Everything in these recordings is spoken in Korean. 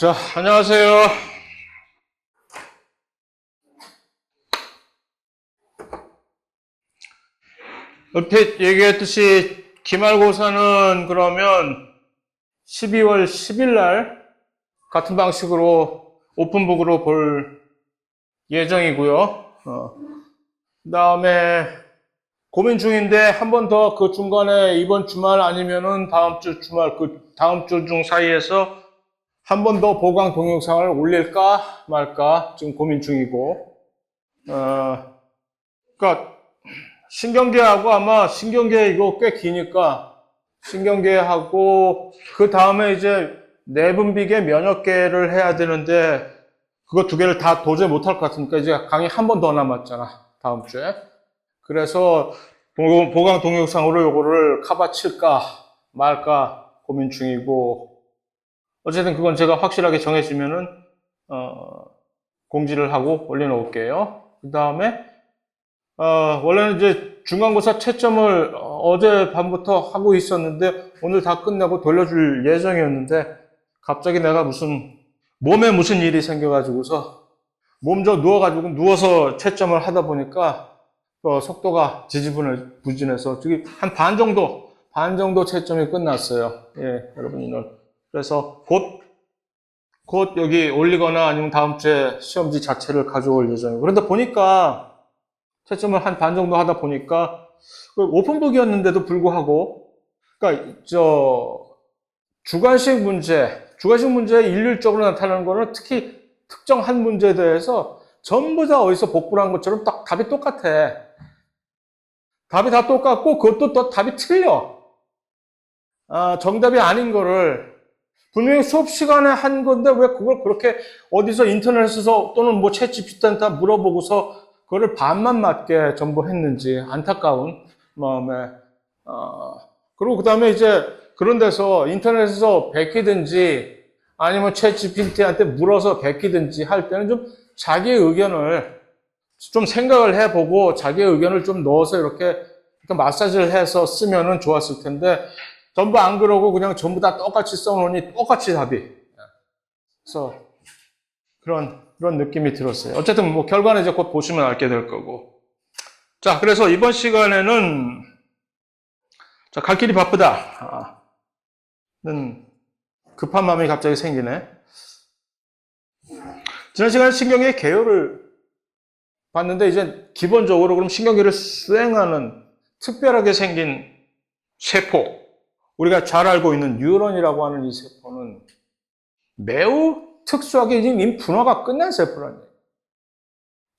자, 안녕하세요. 얼핏 얘기했듯이 기말고사는 그러면 12월 10일 날 같은 방식으로 오픈북으로 볼 예정이고요. 그 다음에 고민 중인데 한 번 더 그 중간에 이번 주말 아니면은 다음 주 주말 그 다음 주 중 사이에서 한 번 더 보강 동영상을 올릴까 말까 지금 고민 중이고, 그러니까 신경계하고 아마 신경계 이거 꽤 기니까 신경계하고 그 다음에 이제 내분비계 면역계를 해야 되는데 그거 두 개를 다 도저히 못할 것 같으니까 이제 강의 한 번 더 남았잖아 다음 주에. 그래서 보강 동영상으로 요거를 커버 칠까 말까 고민 중이고, 어쨌든 그건 제가 확실하게 정해지면은 공지를 하고 올려놓을게요. 그 다음에 원래는 이제 중간고사 채점을 어제 밤부터 하고 있었는데 오늘 다 끝내고 돌려줄 예정이었는데 갑자기 내가 몸에 무슨 일이 생겨가지고서 몸져 누워가지고 누워서 채점을 하다 보니까 속도가 지지부진해서 저기 한 반 정도 채점이 끝났어요. 예, 여러분 오늘. 그래서 곧 여기 올리거나 아니면 다음 주에 시험지 자체를 가져올 예정이고. 그런데 보니까 채점을 한 반 정도 하다 보니까 오픈북이었는데도 불구하고, 그러니까 주관식 문제에 일률적으로 나타나는 거는 특히 특정 한 문제에 대해서 전부 다 어디서 복구를 한 것처럼 딱 답이 똑같아. 답이 다 똑같고 그것도 또 답이 틀려. 정답이 아닌 거를 분명히 수업 시간에 한 건데 왜 그걸 그렇게 어디서 인터넷에서 또는 뭐 챗GPT한테 물어보고서 그거를 반만 맞게 전부 했는지 안타까운 마음에. 그리고 그 다음에 이제 그런 데서 인터넷에서 베끼든지 아니면 챗GPT한테 물어서 베끼든지 할 때는 좀 자기의 의견을 좀 생각을 해보고 자기의 의견을 좀 넣어서 이렇게 마사지를 해서 쓰면은 좋았을 텐데 전부 안 그러고 그냥 전부 다 똑같이 써놓으니 똑같이 답이. 그래서 그런 느낌이 들었어요. 어쨌든 뭐 결과는 이제 곧 보시면 알게 될 거고. 자, 그래서 이번 시간에는 자, 갈 길이 바쁘다. 는 급한 마음이 갑자기 생기네. 지난 시간에 신경계 개요를 봤는데 이제 기본적으로 그럼 신경계를 수행하는 특별하게 생긴 세포, 우리가 잘 알고 있는 뉴런이라고 하는 이 세포는 매우 특수하게 이미 분화가 끝난 세포라는 거예요.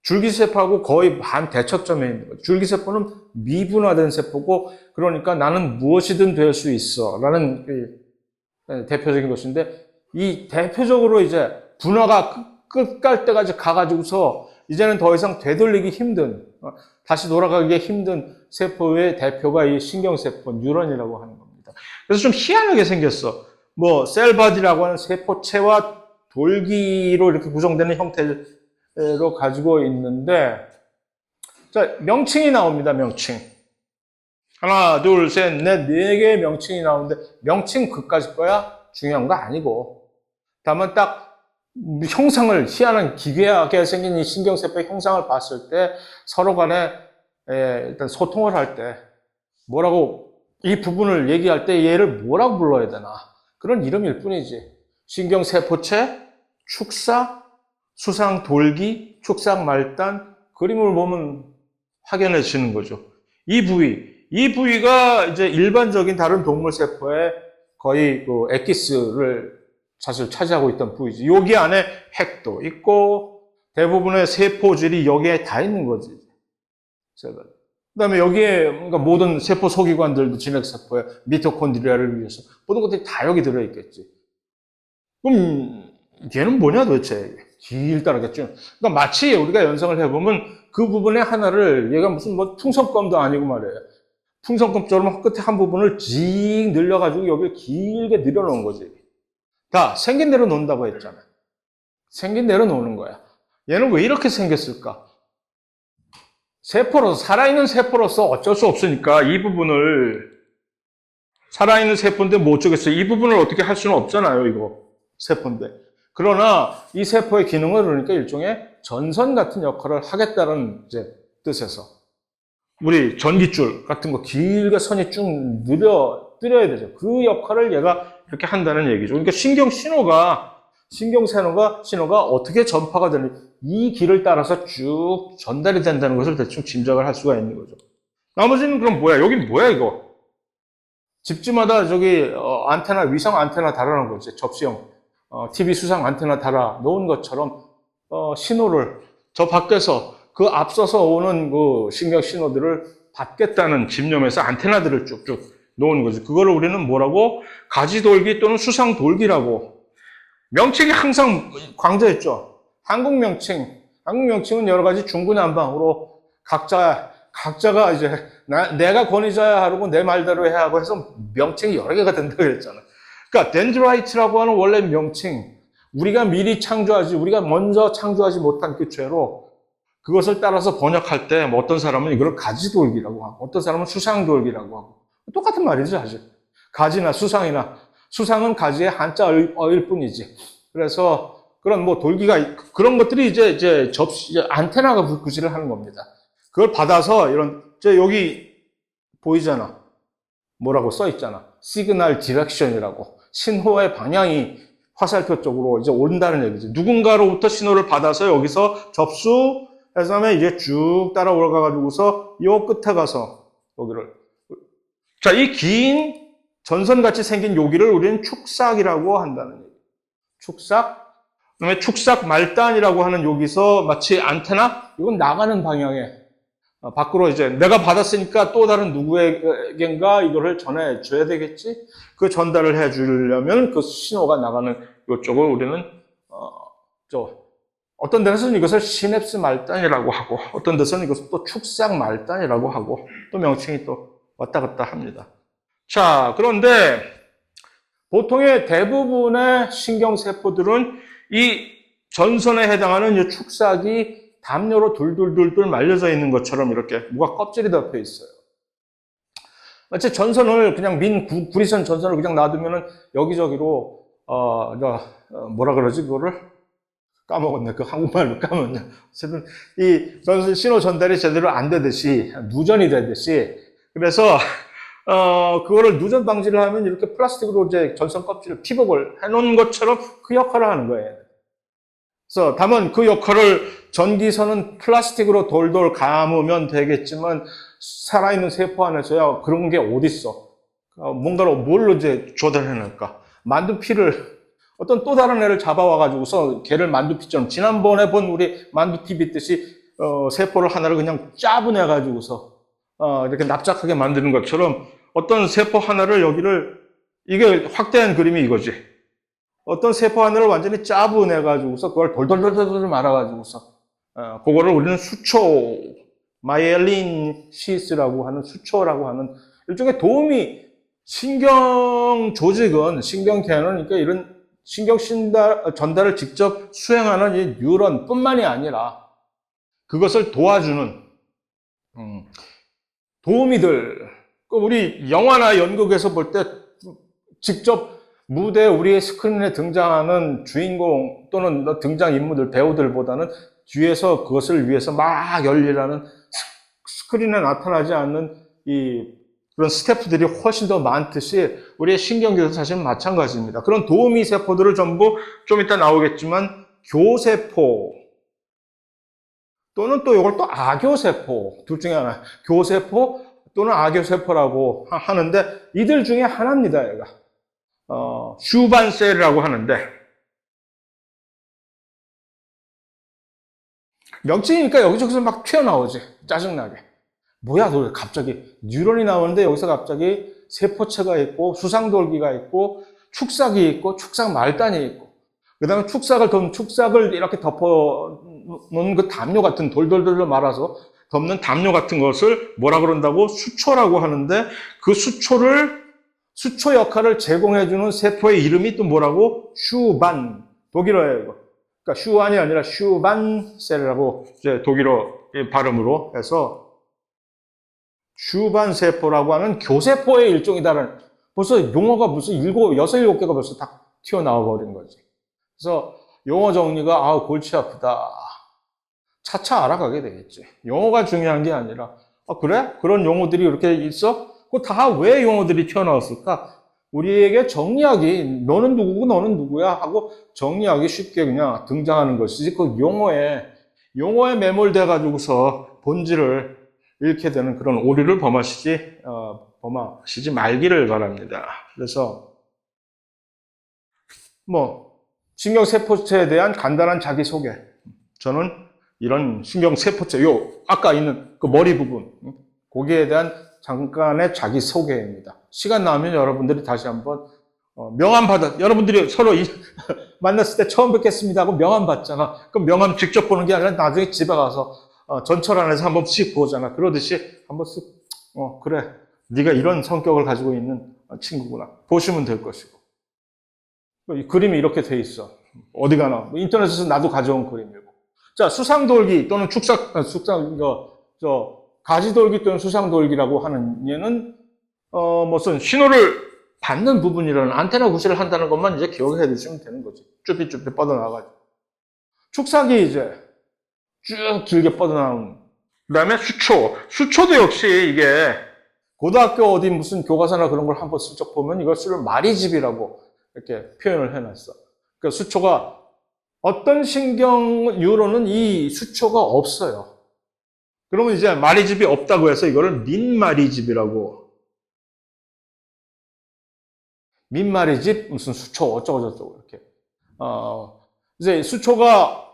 줄기세포하고 거의 반대척점에 있는 거죠. 줄기세포는 미분화된 세포고, 그러니까 나는 무엇이든 될 수 있어 라는 대표적인 것인데, 이 대표적으로 이제 분화가 끝갈 때까지 가가지고서 이제는 더 이상 되돌리기 힘든, 다시 돌아가기 힘든 세포의 대표가 이 신경세포 뉴런이라고 하는 겁니다. 그래서 좀 희한하게 생겼어. 뭐 셀바디라고 하는 세포체와 돌기로 이렇게 구성되는 형태로 가지고 있는데, 자, 명칭이 나옵니다. 명칭. 하나, 둘, 셋, 넷, 네 개의 명칭이 나오는데 명칭 그까짓 거야? 중요한 거 아니고, 다만 딱 형상을, 희한한 기괴하게 생긴 이 신경세포의 형상을 봤을 때 서로 간에 일단 소통을 할 때 뭐라고, 이 부분을 얘기할 때 얘를 뭐라고 불러야 되나, 그런 이름일 뿐이지. 신경세포체, 축사, 수상돌기, 축상말단, 그림을 보면 확연해지는 거죠. 이 부위가 이제 일반적인 다른 동물 세포의 거의 그 엑기스를 사실 차지하고 있던 부위지. 여기 안에 핵도 있고 대부분의 세포질이 여기에 다 있는 거지. 그 다음에 여기에 뭔가 모든 세포 소기관들도 진핵세포에 미토콘드리아를 위해서 모든 것들이 다 여기 들어있겠지. 그럼 얘는 뭐냐 도대체? 길다라겠죠. 그러니까 마치 우리가 연상을 해보면 그 부분의 하나를, 얘가 무슨 뭐 풍선껌도 아니고 말이에요. 풍선껌처럼 끝에 한 부분을 직 늘려가지고 여기를 길게 늘여놓은 거지. 다 생긴 대로 논다고 했잖아. 생긴 대로 노는 거야. 얘는 왜 이렇게 생겼을까? 세포로서, 살아있는 세포로서 어쩔 수 없으니까 이 부분을, 살아있는 세포인데 뭐 어쩌겠어요. 이 부분을 어떻게 할 수는 없잖아요, 이거. 세포인데. 그러나 이 세포의 기능을 그러니까 일종의 전선 같은 역할을 하겠다는 이제 뜻에서 우리 전기줄 같은 거 길게 선이 쭉 뜨려야 되죠. 그 역할을 얘가 이렇게 한다는 얘기죠. 그러니까 신경신호가 어떻게 전파가 되는지 이 길을 따라서 쭉 전달이 된다는 것을 대충 짐작을 할 수가 있는 거죠. 나머지는 그럼 뭐야? 여긴 뭐야 이거? 집집마다 저기 안테나, 위성 안테나 달아놓은 거지. 접시형 TV 수상 안테나 달아 놓은 것처럼 신호를 저 밖에서 그 앞서서 오는 그 신경 신호들을 받겠다는 집념에서 안테나들을 쭉쭉 놓은 거지. 그거를 우리는 뭐라고? 가지돌기 또는 수상돌기라고. 명칭이 항상 광자했죠. 한국 명칭은 여러 가지 중구난방으로 각자가 이제 내가 권위자야 하고 내 말대로 해야 하고 해서 명칭이 여러 개가 된다고 그랬잖아. 그러니까 덴드라이트라고 하는 원래 명칭, 우리가 먼저 창조하지 못한 그 죄로 그것을 따라서 번역할 때 어떤 사람은 이걸 가지돌기라고 하고 어떤 사람은 수상돌기라고 하고 똑같은 말이죠, 사실. 가지나 수상은 가지의 한자어일 뿐이지. 그래서 그런 뭐 돌기가 그런 것들이 이제 안테나가 구실을 하는 겁니다. 그걸 받아서 여기 보이잖아. 뭐라고 써 있잖아. 시그널 디렉션이라고. 신호의 방향이 화살표 쪽으로 이제 온다는 얘기지. 누군가로부터 신호를 받아서 여기서 접수, 그 다음에 이제 쭉 따라 올라가가지고서 요 끝에 가서 여기를. 자, 이 긴 전선같이 생긴 여기를 우리는 축삭이라고 한다는 얘기. 축삭. 그 다음에 축삭 말단이라고 하는 여기서 마치 안테나? 이건 나가는 방향에 밖으로 이제 내가 받았으니까 또 다른 누구에겐가 이거를 전해줘야 되겠지? 그 전달을 해주려면 그 신호가 나가는 이쪽을 우리는 어떤 데서는 이것을 시냅스 말단이라고 하고 어떤 데서는 이것을 또 축삭 말단이라고 하고 또 명칭이 또 왔다 갔다 합니다. 자, 그런데 보통의 대부분의 신경세포들은 이 전선에 해당하는 이 축삭이 담요로 둘둘둘둘 말려져 있는 것처럼 이렇게 뭐가 껍질이 덮여 있어요. 마치 전선을 그냥 구리선 전선을 그냥 놔두면은 여기저기로 뭐라 그러지 그거를 까먹었네. 그 한국말로 까먹었네. 어쨌든 이 전선 신호 전달이 제대로 안 되듯이 누전이 되듯이 그래서 그거를 누전 방지를 하면 이렇게 플라스틱으로 이제 전선 껍질을 피복을 해놓은 것처럼 그 역할을 하는 거예요. 그래서 다만 그 역할을 전기선은 플라스틱으로 돌돌 감으면 되겠지만 살아있는 세포 안에서야 그런 게 어딨어. 뭔가로 뭘로 이제 조달해낼까. 만두피를 어떤 또 다른 애를 잡아와가지고서 걔를 만두피처럼 지난번에 본 우리 만두피 빗듯이 세포를 하나를 그냥 짜분해가지고서 이렇게 납작하게 만드는 것처럼 어떤 세포 하나를 이게 확대한 그림이 이거지. 어떤 세포 하나를 완전히 짜분해가지고서 그걸 돌돌돌돌 말아가지고서 그거를 우리는 수초, 마이엘린 시스라고 하는 수초라고 하는 일종의 도움이 신경 조직은 신경계는 그러니까 이런 신경 전달을 직접 수행하는 이 뉴런뿐만이 아니라 그것을 도와주는 도우미들. 우리 영화나 연극에서 볼 때 직접 무대 우리의 스크린에 등장하는 주인공 또는 등장인물들, 배우들보다는 뒤에서 그것을 위해서 막 열일하는 스크린에 나타나지 않는 그런 스태프들이 훨씬 더 많듯이 우리의 신경계도 사실 마찬가지입니다. 그런 도우미 세포들을 전부 좀 이따 나오겠지만 교세포 또는 또 이걸 또 아교세포 둘 중에 하나 교세포 또는 아교세포라고 하는데 이들 중에 하나입니다. 얘가 슈반셀이라고 하는데 명칭이니까 여기저기서 막 튀어나오지. 짜증나게. 뭐야, 너 갑자기 뉴런이 나오는데 여기서 갑자기 세포체가 있고 수상돌기가 있고 축삭이 있고 축삭 말단이 있고 그 다음에 축삭을 이렇게 덮어 놓은 그 담요 같은 돌돌돌 말아서 덮는 담요 같은 것을 뭐라 그런다고? 수초라고 하는데 그 수초 역할을 제공해주는 세포의 이름이 또 뭐라고? 슈반. 독일어예요, 이거. 그러니까 슈반이 아니라 슈반셀이라고 이제 독일어 발음으로 해서 슈반 세포라고 하는 교세포의 일종이다라는 벌써 용어가 무슨 6, 7개가 벌써 다 튀어나와 버린 거지. 그래서 용어 정리가 골치 아프다. 차차 알아가게 되겠지. 용어가 중요한 게 아니라 그래? 그런 용어들이 이렇게 있어? 그 다 왜 용어들이 튀어나왔을까? 우리에게 정리하기, 너는 누구고 너는 누구야? 하고 정리하기 쉽게 그냥 등장하는 것이지, 그 용어에 매몰돼 가지고서 본질을 잃게 되는 그런 오류를 범하시지 말기를 바랍니다. 그래서, 신경세포체에 대한 간단한 자기소개. 저는 이런 신경세포체, 아까 있는 그 머리 부분, 거기에 대한 잠깐의 자기소개입니다. 시간 나면 여러분들이 다시 한번 여러분들이 서로 만났을 때 처음 뵙겠습니다 하고 명함 받잖아. 그럼 명함 직접 보는 게 아니라 나중에 집에 가서 전철 안에서 한 번씩 보잖아. 그러듯이 한 번씩 그래, 네가 이런 성격을 가지고 있는 친구구나 보시면 될 것이고, 이 그림이 이렇게 돼 있어. 어디 가나 인터넷에서 나도 가져온 그림이고. 자, 수상돌기 또는 가지돌기 또는 수상돌기라고 하는 얘는 무슨 신호를 받는 부분이라는 안테나 구실을 한다는 것만 이제 기억해 두시면 되는 거지. 쭈삣쭈삣 뻗어나가지고. 축삭이 이제 쭉 길게 뻗어나오는. 그 다음에 수초도 역시 이게 고등학교 어디 무슨 교과서나 그런 걸 한번 슬쩍 보면 이것을 마리집이라고 이렇게 표현을 해놨어. 그러니까 수초가 어떤 신경 뉴런은 이 수초가 없어요. 그러면 이제 마리집이 없다고 해서 이거를 민마리집이라고. 민마리집 무슨 수초 어쩌고저쩌고 이렇게. 이제 수초가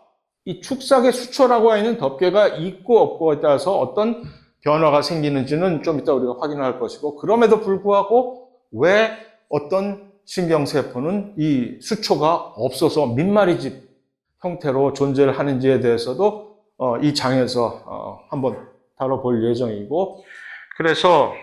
이 축삭의 수초라고 하는 덮개가 있고 없고에 따라서 어떤 변화가 생기는지는 좀 이따 우리가 확인할 것이고, 그럼에도 불구하고 왜 어떤 신경세포는 이 수초가 없어서 민마리집 형태로 존재를 하는지에 대해서도 이 장에서 한번 다뤄볼 예정이고, 그래서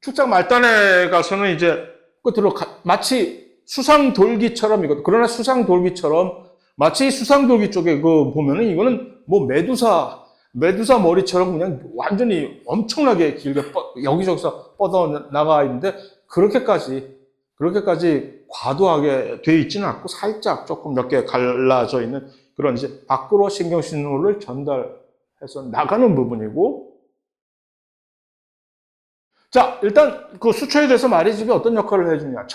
축삭 말단에 가서는 이제 끝으로 마치 수상돌기처럼 그러나 수상돌기처럼 마치 수상돌기 쪽에 보면은 이거는 메두사 머리처럼 그냥 완전히 엄청나게 길게 여기저기서 뻗어 나가 있는데 그렇게까지 과도하게 되어 있지는 않고 살짝 조금 몇 개 갈라져 있는 그런 이제 밖으로 신경신호를 전달해서 나가는 부분이고, 자, 일단 그 수초에 대해서 마리집이 어떤 역할을 해주냐.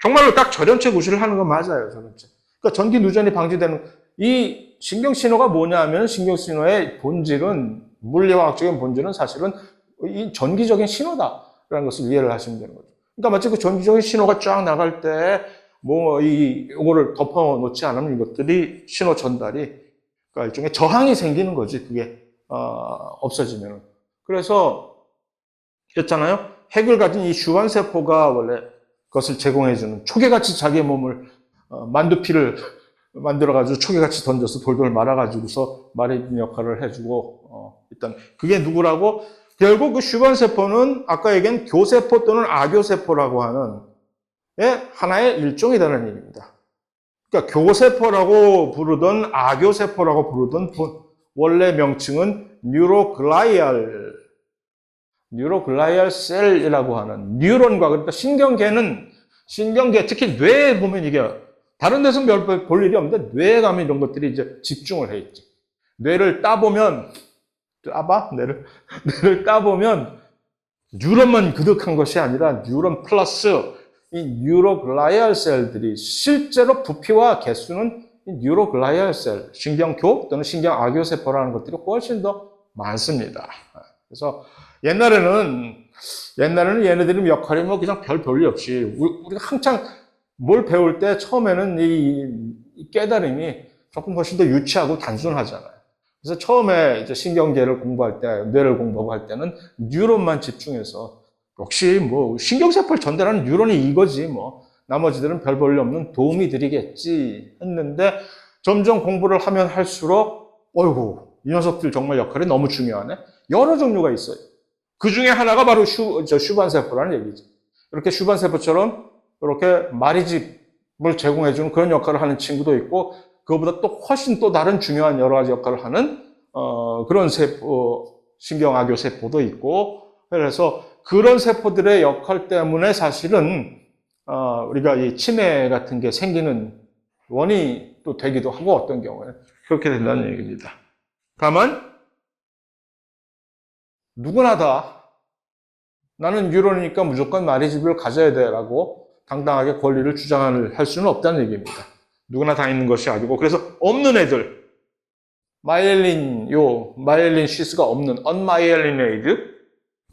정말로 딱 절연체 구실을 하는 건 맞아요, 절연체. 그러니까 전기 누전이 방지되는, 이 신경신호가 뭐냐면 신경신호의 본질은, 물리화학적인 본질은 사실은 이 전기적인 신호다라는 것을 이해를 하시면 되는 거죠. 그러니까 마치 그 전기적인 신호가 쫙 나갈 때, 이거를 덮어 놓지 않으면 이것들이 신호 전달이, 그러니까 일종의 저항이 생기는 거지, 그게, 없어지면은. 그래서, 였잖아요. 핵을 가진 이 슈반세포가 원래 그것을 제공해주는, 초계같이 자기의 몸을 만두피를 만들어가지고 초계같이 던져서 돌돌 말아가지고서 마리진 역할을 해주고, 일단 그게 누구라고? 결국 그 슈반세포는 아까 얘기한 교세포 또는 아교세포라고 하는 하나의 일종이라는 얘기입니다. 그러니까 교세포라고 부르던 아교세포라고 부르던 원래 명칭은 뉴로글라이알 셀이라고 하는 뉴런과, 그러니까 신경계, 특히 뇌에 보면 이게 다른 데서는 별 볼 일이 없는데 뇌에 가면 이런 것들이 이제 집중을 해 있지. 뇌를 따보면 뇌를 따보면 뉴런만 그득한 것이 아니라 뉴런 플러스 이 뉴로글라이알 셀들이 실제로 부피와 개수는 이 뉴로글라이알 셀, 신경교 또는 신경아교세포라는 것들이 훨씬 더 많습니다. 그래서 옛날에는 얘네들의 역할이 그냥 별 볼일 없이, 우리가 한창 뭘 배울 때 처음에는 이 깨달음이 조금 훨씬 더 유치하고 단순하잖아요. 그래서 처음에 이제 신경계를 공부할 때, 뇌를 공부할 때는 뉴런만 집중해서, 역시 신경세포를 전달하는 뉴런이 이거지, 나머지들은 별 볼일 없는 도움이 드리겠지 했는데, 점점 공부를 하면 할수록, 어이구, 이 녀석들 정말 역할이 너무 중요하네. 여러 종류가 있어요. 그 중에 하나가 바로 슈반세포라는 얘기죠. 이렇게 슈반세포처럼 이렇게 마리집을 제공해주는 그런 역할을 하는 친구도 있고, 그거보다 또 훨씬 또 다른 중요한 여러 가지 역할을 하는 그런 신경악교 세포도 있고, 그래서 그런 세포들의 역할 때문에 사실은 우리가 이 치매 같은 게 생기는 원인이 또 되기도 하고 어떤 경우에 그렇게 된다는 얘기입니다. 다만 누구나 다 나는 뉴런이니까 무조건 마리집을 가져야 돼라고 당당하게 권리를 주장할 수는 없다는 얘기입니다. 누구나 다 있는 것이 아니고 그래서 없는 애들 마이엘린 시스가 없는 unmyelinated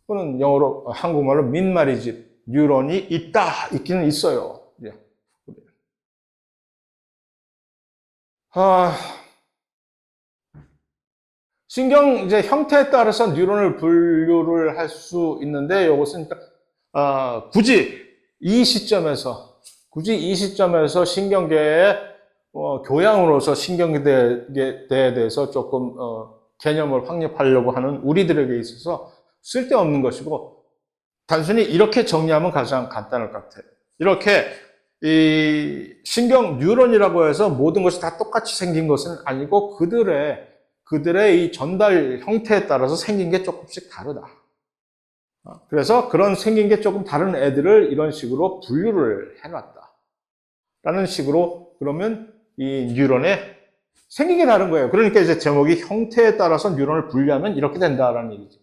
또는 영어로 한국말로 민마리집 뉴런이 있기는 있어요. 예. 신경 이제 형태에 따라서 뉴런을 분류를 할 수 있는데 이것은 굳이 이 시점에서 신경계의 교양으로서 신경계에 대해서 조금 개념을 확립하려고 하는 우리들에게 있어서 쓸데없는 것이고 단순히 이렇게 정리하면 가장 간단할 것 같아요. 이렇게 이 신경 뉴런이라고 해서 모든 것이 다 똑같이 생긴 것은 아니고 그들의 이 전달 형태에 따라서 생긴 게 조금씩 다르다. 그래서 그런 생긴 게 조금 다른 애들을 이런 식으로 분류를 해놨다. 라는 식으로 그러면 이 뉴런의 생긴 게 다른 거예요. 그러니까 이제 제목이 형태에 따라서 뉴런을 분류하면 이렇게 된다라는 얘기죠.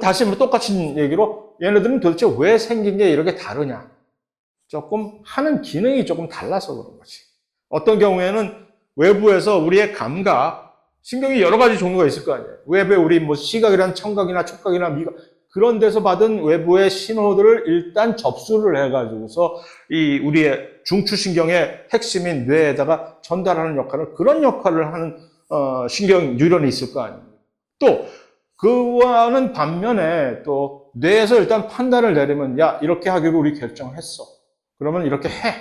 다시 뭐 똑같은 얘기로 얘네들은 도대체 왜 생긴 게 이렇게 다르냐. 조금 하는 기능이 조금 달라서 그런 거지. 어떤 경우에는 외부에서 우리의 감각, 신경이 여러 가지 종류가 있을 거 아니에요. 외부에 우리 뭐 시각이나 청각이나 촉각이나 미각 그런 데서 받은 외부의 신호들을 일단 접수를 해가지고서 이 우리의 중추신경의 핵심인 뇌에다가 전달하는 그런 역할을 하는 신경 뉴런이 있을 거 아니에요. 또 그와는 반면에 또 뇌에서 일단 판단을 내리면 야 이렇게 하기로 우리 결정했어. 그러면 이렇게 해.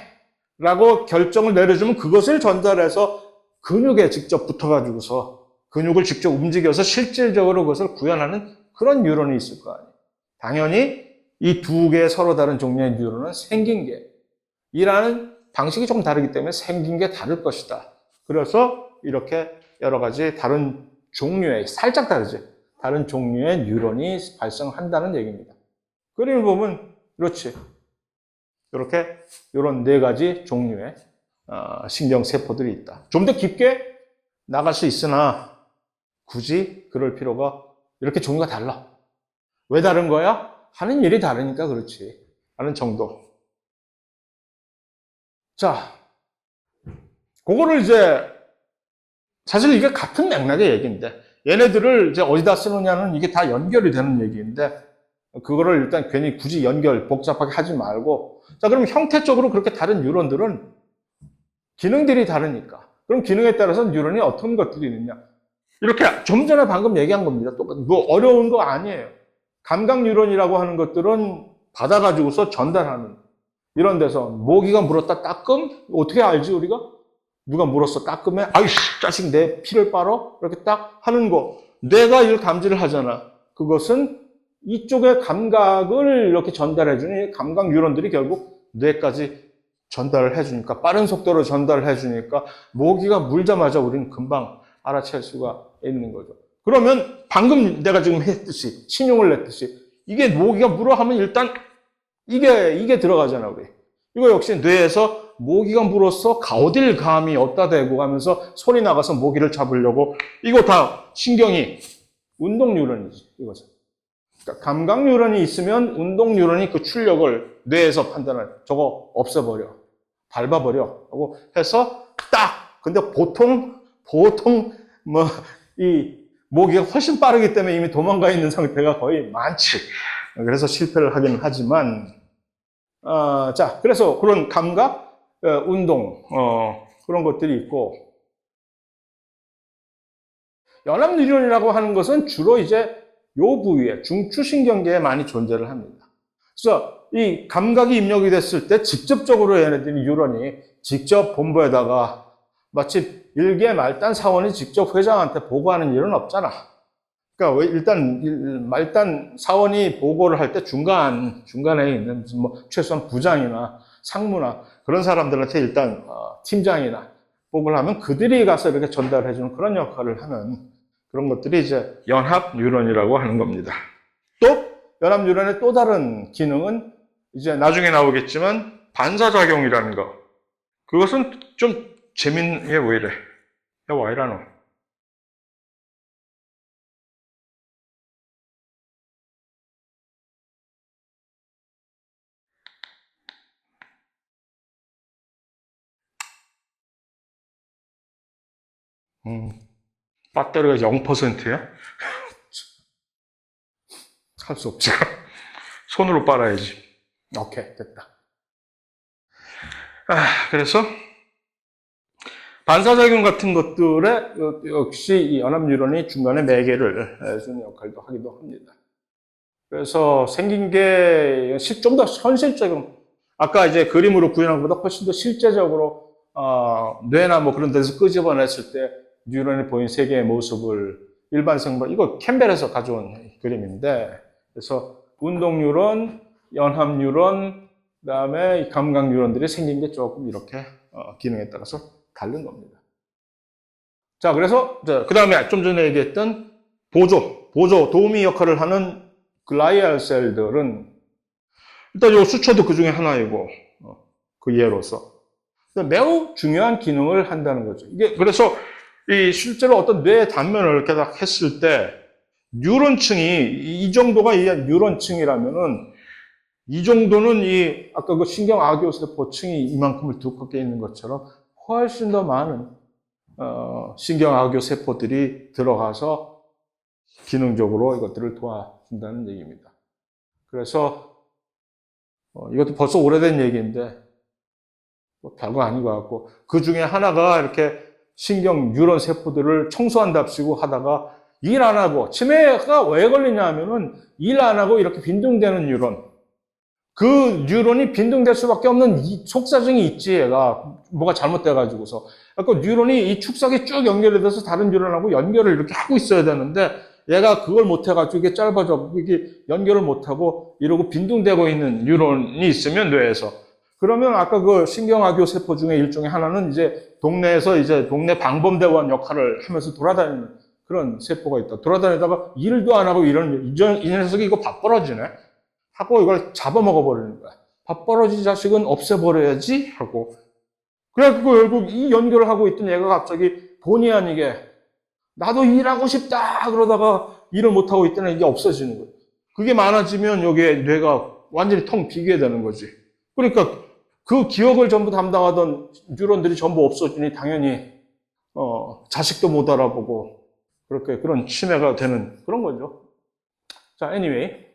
라고 결정을 내려주면 그것을 전달해서 근육에 직접 붙어가지고서 근육을 직접 움직여서 실질적으로 그것을 구현하는 그런 뉴런이 있을 거 아니에요. 당연히 이 두 개의 서로 다른 종류의 뉴런은 생긴 게 일하는 방식이 좀 다르기 때문에 생긴 게 다를 것이다. 그래서 이렇게 여러 가지 다른 종류의 살짝 다르지 다른 종류의 뉴런이 발생한다는 얘기입니다. 그림을 보면 그렇지. 이렇게 이런 네 가지 종류의 신경세포들이 있다. 좀 더 깊게 나갈 수 있으나 굳이 그럴 필요가 이렇게 종류가 달라. 왜 다른 거야? 하는 일이 다르니까 그렇지. 하는 정도. 자, 그거를 이제 사실 이게 같은 맥락의 얘기인데 얘네들을 이제 어디다 쓰느냐는 이게 다 연결이 되는 얘기인데 그거를 일단 괜히 굳이 복잡하게 하지 말고 자, 그럼 형태적으로 그렇게 다른 뉴런들은 기능들이 다르니까. 그럼 기능에 따라서 뉴런이 어떤 것들이 있느냐. 이렇게 좀 전에 방금 얘기한 겁니다. 뭐 어려운 거 아니에요. 감각 뉴런이라고 하는 것들은 받아가지고서 전달하는 이런 데서 모기가 물었다 따끔? 어떻게 알지 우리가? 누가 물었어 따끔해? 아이씨 자식 내 피를 빨어? 이렇게 딱 하는 거. 뇌가 이걸 감지를 하잖아. 그것은 이쪽의 감각을 이렇게 전달해주니 감각 뉴런들이 결국 뇌까지 전달을 해주니까 빠른 속도로 전달을 해주니까 모기가 물자마자 우리는 금방 알아챌 수가 있는 거죠. 그러면 방금 내가 지금 했듯이 신용을 냈듯이 이게 모기가 물어 하면 일단 이게 들어가잖아 우리. 이거 역시 뇌에서 모기가 물었어 어딜 감히 어디다 대고 하면서 소리 나가서 모기를 잡으려고 이거 다 신경이 운동 뉴런이지 이거죠. 그러니까 감각 뉴런이 있으면 운동 뉴런이 그 출력을 뇌에서 판단을 저거 없애버려 밟아버려 하고 해서 딱 근데 보통 뭐 이 모기가 훨씬 빠르기 때문에 이미 도망가 있는 상태가 거의 많지. 그래서 실패를 하긴 하지만 자 그래서 그런 감각 운동 그런 것들이 있고 연합 뉴런이라고 하는 것은 주로 이제 요 부위에 중추신경계에 많이 존재를 합니다. 그래서 이 감각이 입력이 됐을 때 직접적으로 얘네들이 뉴런이 직접 본부에다가 마치 일개 말단 사원이 직접 회장한테 보고하는 일은 없잖아. 그러니까 일단 말단 사원이 보고를 할 때 중간에 있는 뭐 최소한 부장이나 상무나 그런 사람들한테 일단 팀장이나 보고를 하면 그들이 가서 이렇게 전달해주는 그런 역할을 하는 그런 것들이 이제 연합 뉴런이라고 하는 겁니다. 또 연합뉴런의 또 다른 기능은 이제 나중에 나오겠지만 반사작용이라는 거. 그것은 좀 얘 왜 이래? 야, 와 이라노? 배터리가 0%야? 할 수 없지. 손으로 빨아야지. 오케이, 됐다. 그래서 반사작용 같은 것들에 역시 이 연합뉴런이 중간에 매개를 해주는 역할도 하기도 합니다. 그래서 생긴 게 좀 더 현실적인, 아까 이제 그림으로 구현한 것보다 훨씬 더 실제적으로 뇌나 뭐 그런 데서 끄집어냈을 때 뉴런이 보인 세 개의 모습을 일반성으로, 이거 캠벨에서 가져온 그림인데, 그래서 운동뉴런, 연합뉴런, 그다음에 감각뉴런들이 생긴 게 조금 이렇게 기능에 따라서 다른 겁니다. 자, 그래서 그 다음에 좀 전에 얘기했던 보조, 도우미 역할을 하는 글라이알 셀들은 일단 요 수초도 그 중에 하나이고 그 예로서 매우 중요한 기능을 한다는 거죠. 이게 그래서 이 실제로 어떤 뇌 단면을 이렇게 딱 했을 때 뉴런층이 이 정도가 이 뉴런층이라면은 이 정도는 이 아까 그 신경악교세포층이 이만큼을 두껍게 있는 것처럼 훨씬 더 많은 신경악교세포들이 들어가서 기능적으로 이것들을 도와준다는 얘기입니다. 그래서 이것도 벌써 오래된 얘기인데 뭐 별거 아닌 것 같고, 그 중에 하나가 이렇게 신경 뉴런 세포들을 청소한답시고 하다가 일 안 하고, 치매가 왜 걸리냐 하면은 일 안 하고 이렇게 빈둥대는 뉴런, 그 뉴런이 빈둥될 수밖에 없는 속사정이 있지. 얘가 뭐가 잘못돼가지고서 그 뉴런이 이 축석에 쭉 연결이 돼서 다른 뉴런하고 연결을 이렇게 하고 있어야 되는데 얘가 그걸 못해가지고 이게 짧아져, 이게 연결을 못하고 이러고 빈둥대고 있는 뉴런이 있으면 뇌에서, 그러면 아까 그 신경악교 세포 중에 일종의 하나는 이제 동네에서 이제 동네 방범대원 역할을 하면서 돌아다니는 그런 세포가 있다. 돌아다니다가 일도 안 하고 이 녀석이 이거 밥벌어지네 하고 이걸 잡아먹어버리는 거야. 밥벌어지 자식은 없애버려야지 하고. 그래갖고 결국 이 연결을 하고 있던 얘가 갑자기 본의 아니게 나도 일하고 싶다 그러다가 일을 못하고 있다는 이게 없어지는 거예요. 그게 많아지면 여기에 뇌가 완전히 텅 비게 되는 거지. 그러니까 그 기억을 전부 담당하던 뉴런들이 전부 없어지니 당연히 자식도 못 알아보고 그렇게 그런 치매가 되는 그런 거죠. 자, anyway.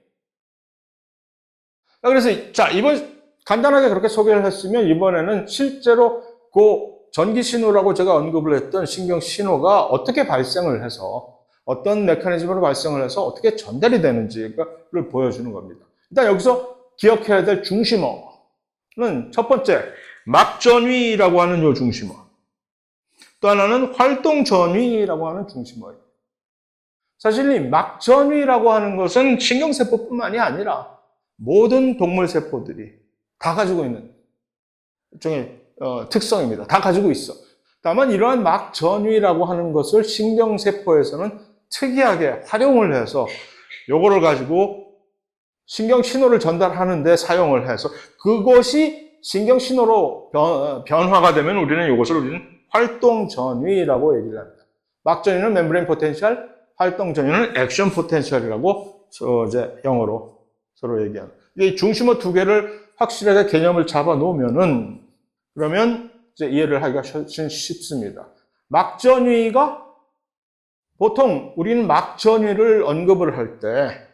그래서 자, 이번 간단하게 그렇게 소개를 했으면 이번에는 실제로 그 전기 신호라고 제가 언급을 했던 신경 신호가 어떻게 발생을 해서 어떤 메커니즘으로 발생을 해서 어떻게 전달이 되는지를 보여주는 겁니다. 일단 여기서 기억해야 될 중심어는 첫 번째 막전위라고 하는 요 중심어, 또 하나는 활동전위라고 하는 중심어예요. 사실 이 막전위라고 하는 것은 신경세포뿐만이 아니라 모든 동물세포들이 다 가지고 있는 일종의 특성입니다. 다 가지고 있어. 다만 이러한 막전위라고 하는 것을 신경세포에서는 특이하게 활용을 해서 요거를 가지고 신경신호를 전달하는데 사용을 해서 그것이 신경신호로 변화가 되면 우리는 활동전위라고 얘기를 합니다. 막전위는 멤브레인 포텐셜, 활동전위는 액션 포텐셜이라고 이제 영어로 서로 얘기하는. 이 중심어 두 개를 확실하게 개념을 잡아 놓으면은 그러면 이제 이해를 하기가 훨씬 쉽습니다. 막전위가 보통 우리는 막전위를 언급을 할 때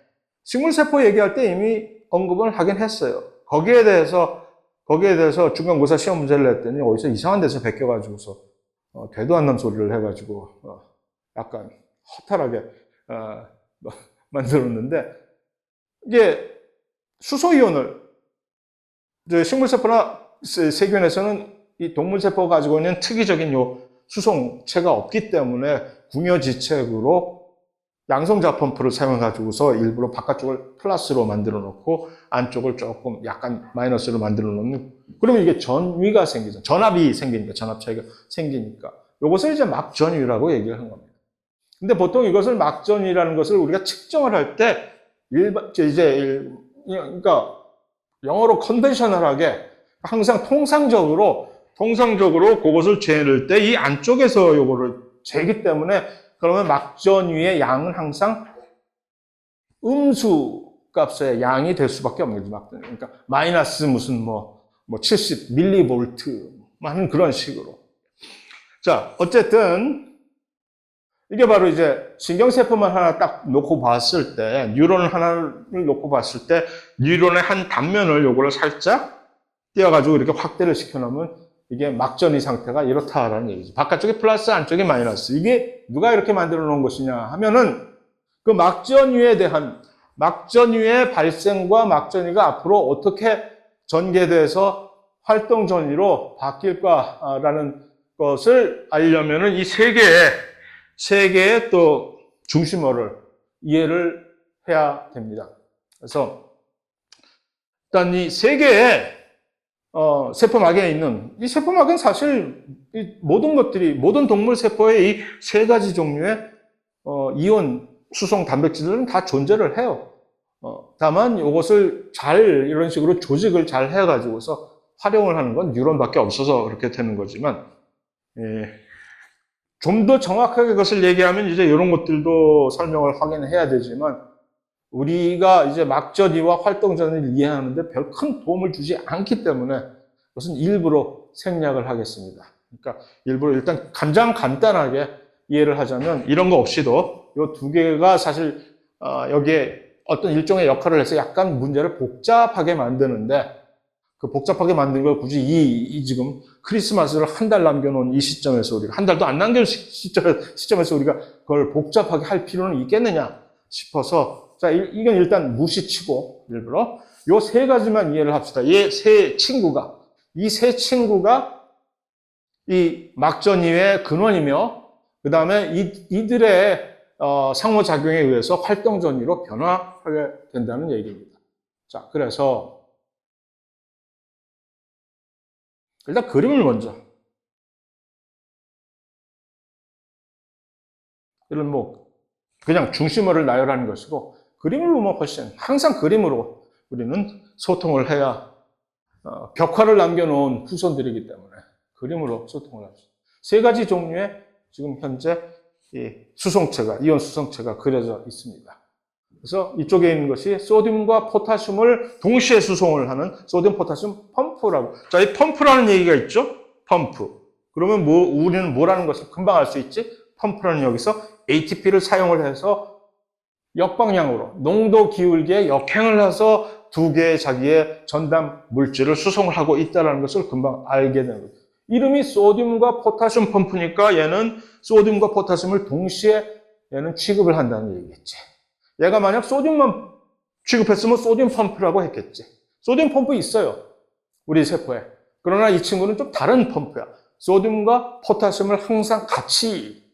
식물세포 얘기할 때 이미 언급을 하긴 했어요. 거기에 대해서 중간고사 시험 문제를 냈더니 어디서 이상한 데서 베껴가지고서 되도 않는 소리를 해가지고 약간 허탈하게 만들었는데, 이게 수소이온을 식물세포나 세균에서는 이 동물세포가 가지고 있는 특이적인 요 수송체가 없기 때문에 궁여지책으로 양성자 펌프를 사용해가지고서 일부러 바깥쪽을 플러스로 만들어 놓고 안쪽을 조금 약간 마이너스로 만들어 놓는, 그러면 이게 전위가 생기죠. 전압이 생기니까, 전압 차이가 생기니까. 이것을 이제 막전위라고 얘기를 하는 겁니다. 근데 보통 이것을 막전위라는 것을 우리가 측정을 할 때 그러니까 영어로 컨벤셔널하게 항상 통상적으로 그것을 재를 때 이 안쪽에서 요거를 재기 때문에 그러면 막전 위의 양은 항상 음수 값의 양이 될 수밖에 없는 거죠. 그러니까 마이너스 무슨 뭐 70 밀리볼트 하는 그런 식으로. 자, 어쨌든 이게 바로 이제 신경세포만 하나 딱 놓고 봤을 때, 뉴런 하나를 놓고 봤을 때 뉴런의 한 단면을 요거를 살짝 띄어가지고 이렇게 확대를 시켜놓으면 이게 막전이 상태가 이렇다라는 얘기죠. 바깥쪽이 플러스, 안쪽이 마이너스. 이게 누가 이렇게 만들어 놓은 것이냐 하면은 그 막전위의 발생과 막전위가 앞으로 어떻게 전개돼서 활동 전위로 바뀔까라는 것을 알려면은 이 세 개의 또 중심어를 이해를 해야 됩니다. 그래서 일단 이 세 개의 세포막에 있는 이 세포막은 사실 모든 동물 세포의 이 세 가지 종류의 이온 수송 단백질들은 다 존재를 해요. 다만 이것을 이런 식으로 조직을 잘 해가지고서 활용을 하는 건 뉴런밖에 없어서 그렇게 되는 거지만, 좀 더 정확하게 그것을 얘기하면 이제 이런 것들도 설명을 하긴 해야 되지만, 우리가 이제 막전위와 활동전위를 이해하는데 별 큰 도움을 주지 않기 때문에 그것은 일부러 생략을 하겠습니다. 그러니까 일부러 일단 가장 간단하게 이해를 하자면 이런 거 없이도 이 두 개가 사실 여기에 어떤 일종의 역할을 해서 약간 문제를 복잡하게 만드는데, 그 복잡하게 만든 걸 굳이 지금 크리스마스를 한 달 남겨놓은 이 시점에서 우리가 한 달도 안 남겨놓은 시점에서 우리가 그걸 복잡하게 할 필요는 있겠느냐 싶어서, 자, 이건 일단 무시치고 일부러 요 세 가지만 이해를 합시다. 이 세 친구가 이 막전위의 근원이며, 그 다음에 이들의 상호작용에 의해서 활동전위로 변화하게 된다는 얘기입니다. 자, 그래서 일단 그림을 먼저. 이런 그냥 중심어를 나열하는 것이고, 그림을 보면 항상 그림으로 우리는 소통을 해야, 벽화를 남겨놓은 후손들이기 때문에 그림으로 소통을 합시다. 세 가지 종류의 지금 현재 이온 수송체가 그려져 있습니다. 그래서 이쪽에 있는 것이 소듐과 포타슘을 동시에 수송을 하는 소듐 포타슘 펌프라고. 자, 이 펌프라는 얘기가 있죠? 펌프. 그러면 우리는 뭐라는 것을 금방 알 수 있지? 펌프라는 여기서 ATP를 사용을 해서 역방향으로 농도 기울기에 역행을 해서 두 개의 자기의 전담 물질을 수송을 하고 있다는 것을 금방 알게 되는 거죠. 이름이 소듐과 포타슘 펌프니까 얘는 소듐과 포타슘을 동시에 얘는 취급을 한다는 얘기겠지. 얘가 만약 소듐만 취급했으면 소듐 펌프라고 했겠지. 소듐 펌프 있어요, 우리 세포에. 그러나 이 친구는 좀 다른 펌프야. 소듐과 포타슘을 항상 같이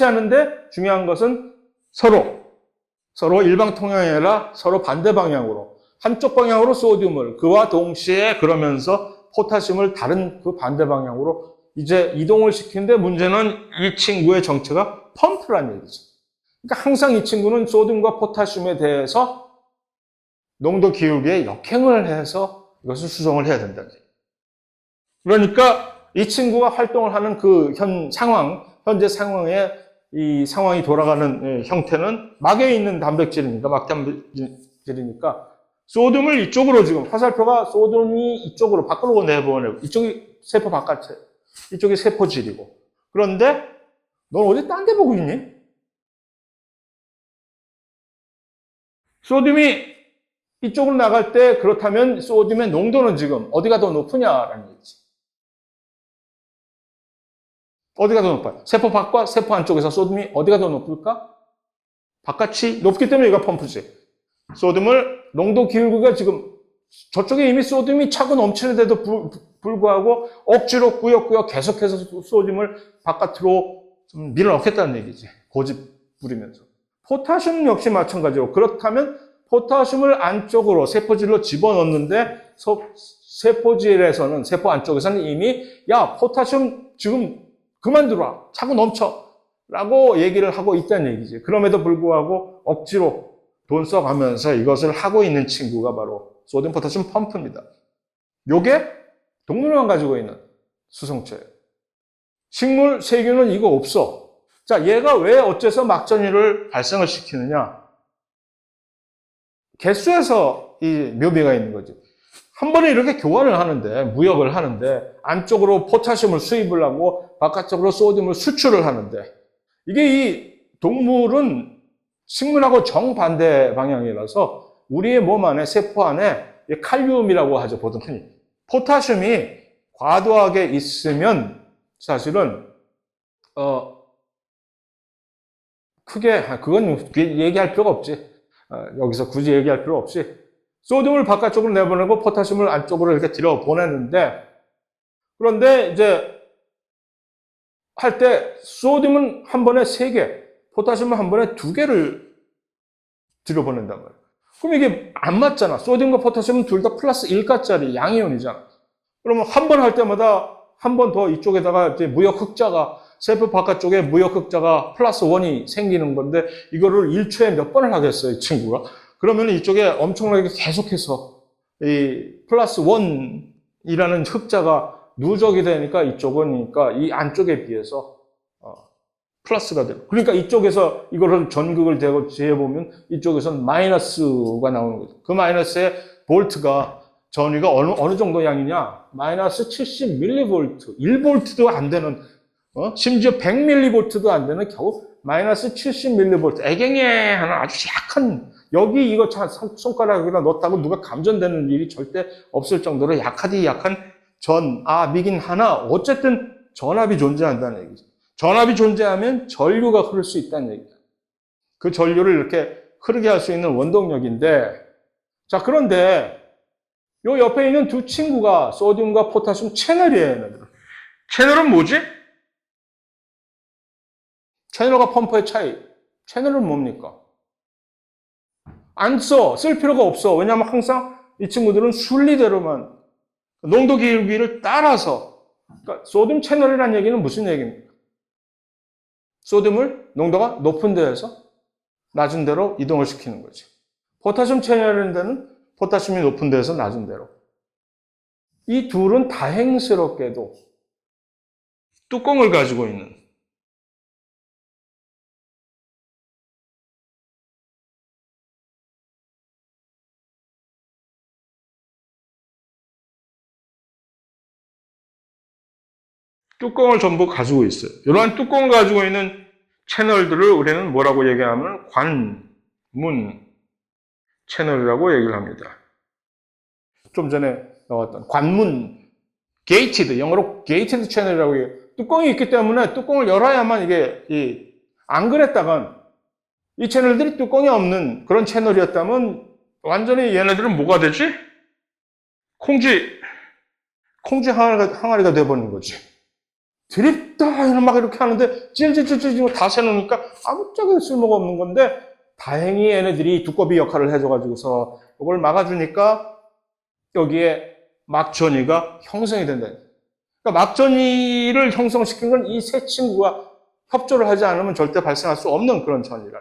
하는데, 중요한 것은 서로 일방통행이 아니라 서로 반대 방향으로, 한쪽 방향으로 소듐을 그와 동시에 그러면서 포타슘을 다른 그 반대 방향으로 이제 이동을 시키는데, 문제는 이 친구의 정체가 펌프란 얘기죠. 그러니까 항상 이 친구는 소듐과 포타슘에 대해서 농도 기울기에 역행을 해서 이것을 수송을 해야 된다. 그러니까 이 친구가 활동을 하는 그 현재 상황의 이 상황이 돌아가는 형태는 막에 있는 단백질이니까, 막단백질이니까 소듐을 이쪽으로, 지금 화살표가 소듐이 이쪽으로 밖으로 내보내고, 이쪽이 세포 바깥에, 이쪽이 세포질이고. 그런데 넌 어디 딴 데 보고 있니? 소듐이 이쪽으로 나갈 때, 그렇다면 소듐의 농도는 지금 어디가 더 높으냐라는 얘기지. 어디가 더 높아요? 세포 밖과 세포 안쪽에서 소듐이 어디가 더 높을까? 바깥이 높기 때문에 이거 펌프지. 소듐을 농도 기울기가 지금 저쪽에 이미 소듐이 차고 넘치는데도 불구하고 억지로 꾸역꾸역 계속해서 소듐을 바깥으로 좀 밀어넣겠다는 얘기지. 고집 부리면서. 포타슘 역시 마찬가지로, 그렇다면 포타슘을 안쪽으로 세포질로 집어넣는데, 세포질에서는, 세포 안쪽에서는 이미 야, 포타슘 지금 그만 들어와, 차고 넘쳐 라고 얘기를 하고 있다는 얘기지. 그럼에도 불구하고 억지로 돈 써가면서 이것을 하고 있는 친구가 바로 소디움 포타슘 펌프입니다. 요게 동물만 가지고 있는 수성체예요. 식물, 세균은 이거 없어. 자, 얘가 왜 어째서 막전이를 발생을 시키느냐? 개수에서 이 묘미가 있는 거지. 한 번에 이렇게 교환을 하는데, 무역을 하는데, 안쪽으로 포타슘을 수입을 하고, 바깥쪽으로 소듐을 수출을 하는데, 이게 이 동물은 식물하고 정반대 방향이라서, 우리의 몸 안에, 세포 안에, 칼륨이라고 하죠, 보통 흔히. 포타슘이 과도하게 있으면, 사실은, 크게, 그건 얘기할 필요가 없지. 여기서 굳이 얘기할 필요 없이 소듐을 바깥쪽으로 내보내고 포타슘을 안쪽으로 이렇게 들여보내는데, 그런데 이제 할 때 소듐은 한 번에 3개, 포타슘은 한 번에 2개를 들여보낸단 말이에요. 그럼 이게 안 맞잖아. 소듐과 포타슘은 둘 다 플러스 1가짜리 양이온이잖아. 그러면 한 번 할 때마다 한 번 더 이쪽에다가 이제 무역 흑자가, 세포 바깥쪽에 무역 흑자가 플러스 1이 생기는 건데, 이거를 1초에 몇 번을 하겠어요, 이 친구가? 그러면 이쪽에 엄청나게 계속해서 이 플러스 1이라는 흑자가 누적이 되니까 이쪽은, 그러니까 이 안쪽에 비해서 플러스가 돼요. 그러니까 이쪽에서 이거를 전극을 대고 재보면 이쪽에서는 마이너스가 나오는 거죠. 그 마이너스의 볼트가, 전위가 어느 정도 양이냐? 마이너스 70mV, 1V도 안 되는, 심지어 100mV도 안 되는 겨우 마이너스 70mV, 애경에 하는 아주 약한, 여기 이거 손가락에다 넣었다고 누가 감전되는 일이 절대 없을 정도로 약하디 약한 미긴 하나, 어쨌든 전압이 존재한다는 얘기죠. 전압이 존재하면 전류가 흐를 수 있다는 얘기죠. 그 전류를 이렇게 흐르게 할 수 있는 원동력인데, 자, 그런데 요 옆에 있는 두 친구가 소듐과 포타슘 채널이에요, 얘네들은. 채널은 뭐지? 채널과 펌프의 차이. 채널은 뭡니까? 안 써. 쓸 필요가 없어. 왜냐하면 항상 이 친구들은 순리대로만, 농도 기울기를 따라서. 그러니까 소듐 채널이라는 얘기는 무슨 얘기입니까? 소듐을 농도가 높은 데에서 낮은 데로 이동을 시키는 거지. 포타슘 채널이라는 데는 포타슘이 높은 데에서 낮은 데로. 이 둘은 다행스럽게도 뚜껑을 가지고 있는, 뚜껑을 전부 가지고 있어요. 이러한 뚜껑을 가지고 있는 채널들을 우리는 뭐라고 얘기하면 관문 채널이라고 얘기를 합니다. 좀 전에 나왔던 관문, 게이티드, 영어로 게이티드 채널이라고 해요. 뚜껑이 있기 때문에 뚜껑을 열어야만 이게, 안 그랬다간, 이 채널들이 뚜껑이 없는 그런 채널이었다면 완전히 얘네들은 뭐가 되지? 콩쥐 항아리가 돼버리는 거지. 드립다 막 이렇게 하는데 찔찔찔찔 다 세놓으니까 아무짝에도 쓸모가 없는 건데, 다행히 얘네들이 두꺼비 역할을 해줘가지고서 이걸 막아주니까 여기에 막전이가 형성이 된다. 그러니까 막전이를 형성시킨 건 이 세 친구가 협조를 하지 않으면 절대 발생할 수 없는 그런 전이라.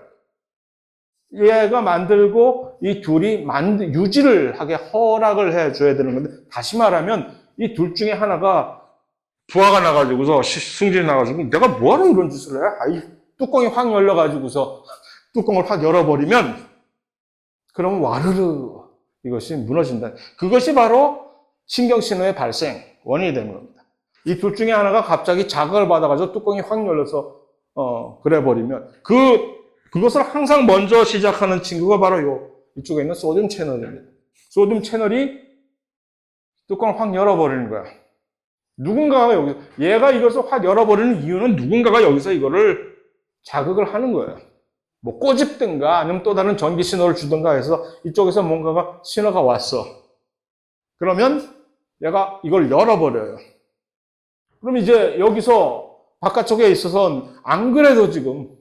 얘가 만들고 이 둘이 유지를 하게 허락을 해줘야 되는 건데, 다시 말하면 이 둘 중에 하나가 부하가 나가지고서, 승진이 나가지고 내가 뭐하러 이런 짓을 해? 뚜껑이 확 열려가지고서 뚜껑을 확 열어버리면, 그러면 와르르 이것이 무너진다. 그것이 바로 신경신호의 발생 원인이 되는 겁니다. 이 둘 중에 하나가 갑자기 자극을 받아가지고 뚜껑이 확 열려서 그래버리면, 그것을 항상 먼저 시작하는 친구가 바로 이쪽에 있는 소듐 채널입니다. 소듐 채널이 뚜껑을 확 열어버리는 거야. 누군가가 얘가 이것을 확 열어버리는 이유는 누군가가 여기서 이거를 자극을 하는 거예요. 뭐 꼬집든가 아니면 또 다른 전기 신호를 주든가 해서 이쪽에서 뭔가가 신호가 왔어. 그러면 얘가 이걸 열어버려요. 그럼 이제 여기서 바깥쪽에 있어서는 안 그래도 지금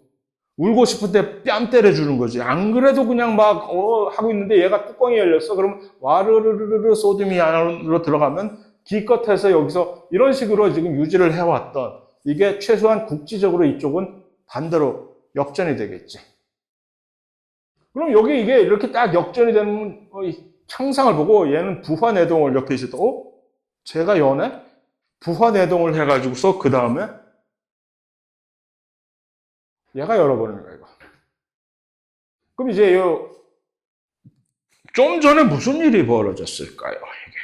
울고 싶을 때 뺨 때려주는 거지. 안 그래도 그냥 막 하고 있는데 얘가 뚜껑이 열렸어. 그럼 와르르르르 소듐이 안으로 들어가면 기껏해서 여기서 이런 식으로 지금 유지를 해왔던, 이게 최소한 국지적으로 이쪽은 반대로 역전이 되겠지. 그럼 여기 이게 이렇게 딱 역전이 되는 이 창상을 보고 얘는 부화내동을 옆에 있었다고? 제가 연애? 부화내동을 해가지고서 그 다음에 얘가 열어버리는 거야, 이거. 그럼 이제 좀 전에 무슨 일이 벌어졌을까요? 이게.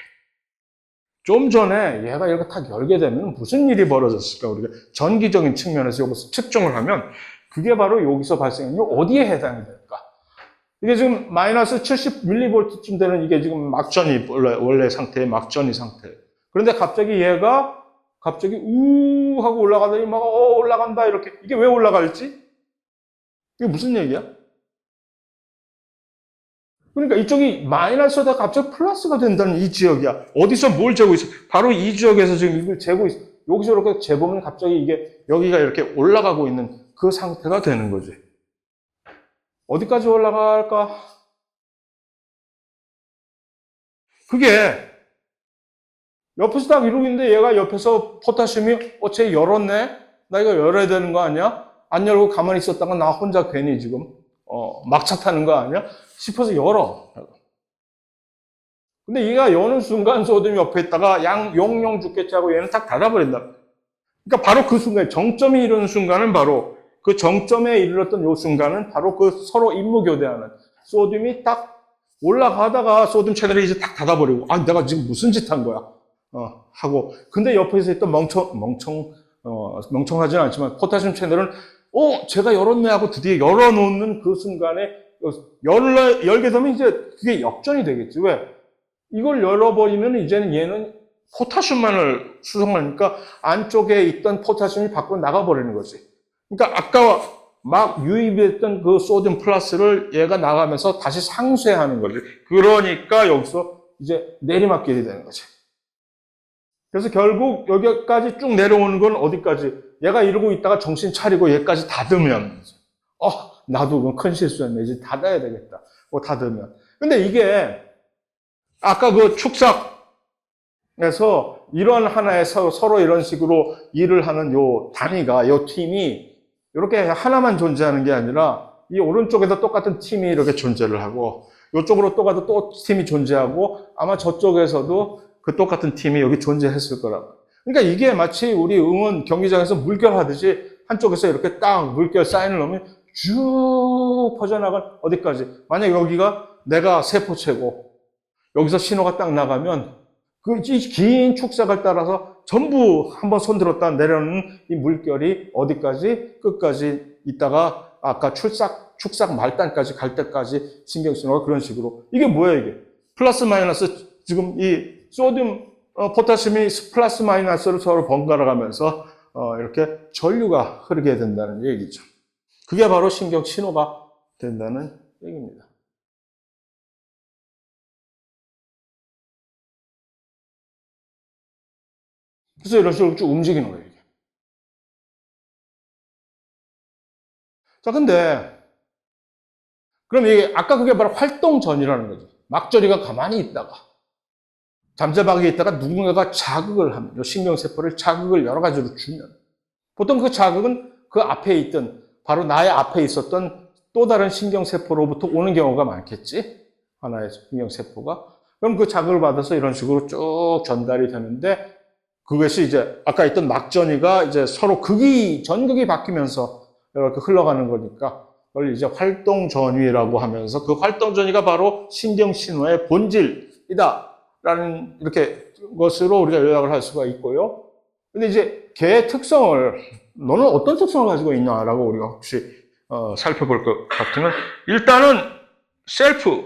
좀 전에 얘가 이렇게 탁 열게 되면 무슨 일이 벌어졌을까? 우리가 전기적인 측면에서 여기서 측정을 하면 그게 바로 여기서 발생하는 어디에 해당이 될까? 이게 지금 마이너스 70mV쯤 되는 이게 지금 막전이 원래 상태의 막전이 상태. 그런데 갑자기 얘가 갑자기 우 하고 올라가더니 막 올라간다 이렇게. 이게 왜 올라갈지? 이게 무슨 얘기야? 그러니까 이쪽이 마이너스다 갑자기 플러스가 된다는 이 지역이야. 어디서 뭘 재고 있어? 바로 이 지역에서 지금 이걸 재고 있어. 여기서 이렇게 재보면 갑자기 이게 여기가 이렇게 올라가고 있는 그 상태가 되는 거지. 어디까지 올라갈까? 그게 옆에서 딱 이러고 있는데 얘가 옆에서 포타슘이 쟤 열었네? 나 이거 열어야 되는 거 아니야? 안 열고 가만히 있었다가 나 혼자 괜히 지금 막차 타는 거 아니야? 싶어서 열어. 근데 얘가 여는 순간 소돔이 옆에 있다가 용용 죽겠지 하고 얘는 딱 닫아버린다. 그러니까 바로 그 순간, 정점이 이르는 순간은 바로 그 정점에 이르렀던 요 순간은 바로 그 서로 임무교대하는 소듐이 딱 올라가다가 소듐 채널이 이제 딱 닫아버리고 내가 지금 무슨 짓 한 거야? 하고 근데 옆에서 있던 멍청하지는 않지만 포타슘 채널은 제가 열었네 하고 드디어 열어놓는 그 순간에 열게 되면 이제 그게 역전이 되겠지. 왜? 이걸 열어버리면 이제는 얘는 포타슘만을 수송하니까 안쪽에 있던 포타슘이 밖으로 나가버리는 거지. 그러니까 아까 막 유입했던 그 소듐 플러스를 얘가 나가면서 다시 상쇄하는 거지. 그러니까 여기서 이제 내리막길이 되는 거지. 그래서 결국 여기까지 쭉 내려오는 건 어디까지? 얘가 이러고 있다가 정신 차리고 얘까지 닫으면 나도 큰 실수했네. 이제 닫아야 되겠다. 닫으면. 근데 이게 아까 그 축삭에서 이런 하나의 서로 이런 식으로 일을 하는 요 단위가, 요 팀이 이렇게 하나만 존재하는 게 아니라 이 오른쪽에도 똑같은 팀이 이렇게 존재를 하고 이쪽으로 또 가도 또 팀이 존재하고 아마 저쪽에서도 그 똑같은 팀이 여기 존재했을 거라고. 그러니까 이게 마치 우리 응원 경기장에서 물결 하듯이 한쪽에서 이렇게 딱 물결 사인을 넣으면 쭉 퍼져나간 어디까지. 만약 여기가 내가 세포체고 여기서 신호가 딱 나가면 그 긴 축삭을 따라서 전부 한번 손들었다 내려오는 이 물결이 어디까지? 끝까지 있다가 아까 축삭 말단까지 갈 때까지 신경신호가 그런 식으로. 이게 뭐야 이게? 플러스 마이너스 지금 이 소듐, 포타슘이 플러스 마이너스를 서로 번갈아 가면서 이렇게 전류가 흐르게 된다는 얘기죠. 그게 바로 신경 신호가 된다는 얘기입니다. 그래서 이런 식으로 쭉 움직이는 거예요, 이게. 자, 근데, 그럼 이게, 아까 그게 바로 활동전이라는 거죠. 막절이가 가만히 있다가, 잠자박에 있다가 누군가가 자극을 하면, 이 신경세포를 자극을 여러 가지로 주면, 보통 그 자극은 그 앞에 있던, 바로 나의 앞에 있었던 또 다른 신경세포로부터 오는 경우가 많겠지? 하나의 신경세포가. 그럼 그 자극을 받아서 이런 식으로 쭉 전달이 되는데, 그것이 이제 아까 있던 막전이가 이제 서로 전극이 바뀌면서 이렇게 흘러가는 거니까 그걸 이제 활동전위라고 하면서 그 활동전위가 바로 신경신호의 본질이다라는 이렇게 것으로 우리가 요약을 할 수가 있고요. 근데 이제 개의 특성을 너는 어떤 특성을 가지고 있냐라고 우리가 혹시 살펴볼 것 같으면 일단은 셀프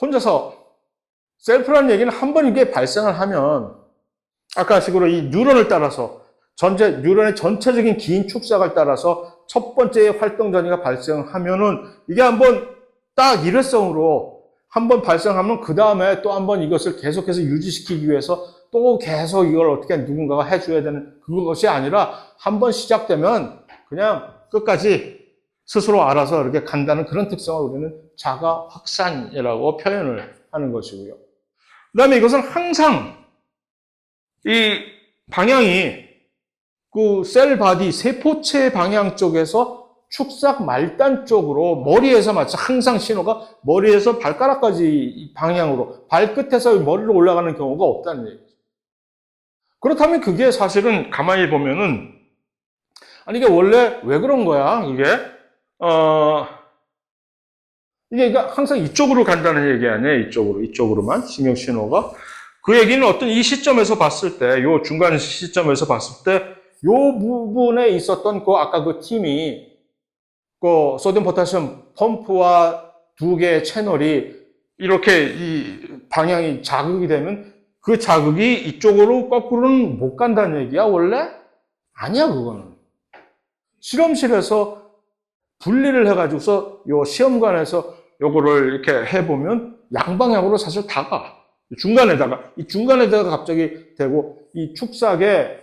혼자서 셀프라는 얘기는 한 번 이게 발생을 하면 아까 식으로 이 뉴런을 따라서 뉴런의 전체적인 긴 축삭을 따라서 첫 번째 활동 전이가 발생하면은 이게 한번 딱 일회성으로 한번 발생하면 그 다음에 또 한번 이것을 계속해서 유지시키기 위해서 또 계속 이걸 어떻게 누군가가 해줘야 되는 그것이 아니라 한번 시작되면 그냥 끝까지 스스로 알아서 이렇게 간다는 그런 특성을 우리는 자가 확산이라고 표현을 하는 것이고요. 그 다음에 이것은 항상 이 방향이 그 셀 바디, 세포체 방향 쪽에서 축삭 말단 쪽으로 머리에서 마치 항상 신호가 머리에서 발가락까지 방향으로 발끝에서 머리로 올라가는 경우가 없다는 얘기죠. 그렇다면 그게 사실은 가만히 보면은 아니 이게 원래 왜 그런 거야? 이게 항상 이쪽으로 간다는 얘기 아니에요? 이쪽으로만 신경 신호가. 그 얘기는 어떤 이 시점에서 봤을 때, 요 중간 시점에서 봤을 때, 요 부분에 있었던 아까 그 팀이 그 소디움 포타시움 펌프와 두 개의 채널이 이렇게 이 방향이 자극이 되면 그 자극이 이쪽으로 거꾸로는 못 간다는 얘기야, 원래? 아니야, 그거는. 실험실에서 분리를 해가지고서 요 시험관에서 요거를 이렇게 해보면 양방향으로 사실 다 가. 이 중간에다가 갑자기 되고, 이 축삭에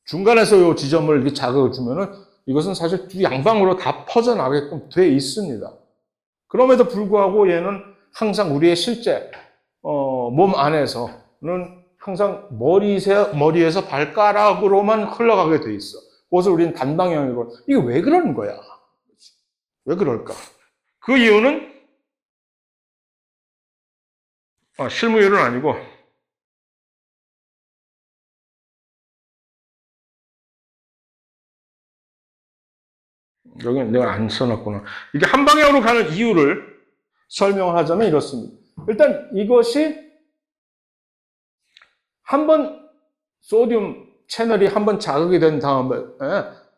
중간에서 요 지점을 이렇게 자극을 주면은 이것은 사실 두 양방으로 다 퍼져나가게끔 돼 있습니다. 그럼에도 불구하고 얘는 항상 우리의 실제, 몸 안에서는 항상 머리에서 발가락으로만 흘러가게 돼 있어. 그것을 우리는 단방향으로. 이게 왜 그러는 거야? 왜 그럴까? 그 이유는, 실무율은 아니고, 여기 내가 안 써놨구나. 이게 한 방향으로 가는 이유를 설명하자면 이렇습니다. 일단 이것이 한번 소듐 채널이 한번 자극이 된 다음에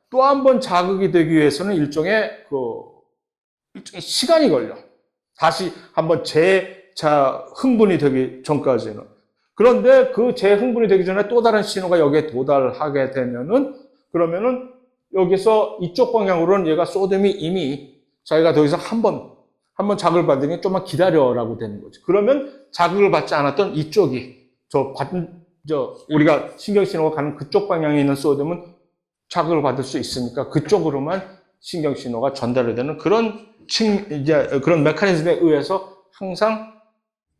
또 한 번 자극이 되기 위해서는 일종의 시간이 걸려. 다시 한번 흥분이 되기 전까지는. 그런데 그 재흥분이 되기 전에 또 다른 신호가 여기에 도달하게 되면은 그러면은 여기서 이쪽 방향으로는 얘가 소듐이 이미 자기가 더 이상 한 번 자극을 받으니 좀만 기다려라고 되는 거지. 그러면 자극을 받지 않았던 이쪽이 우리가 신경신호가 가는 그쪽 방향에 있는 소듐은 자극을 받을 수 있으니까 그쪽으로만 신경신호가 전달이 되는 그런 메커니즘에 의해서 항상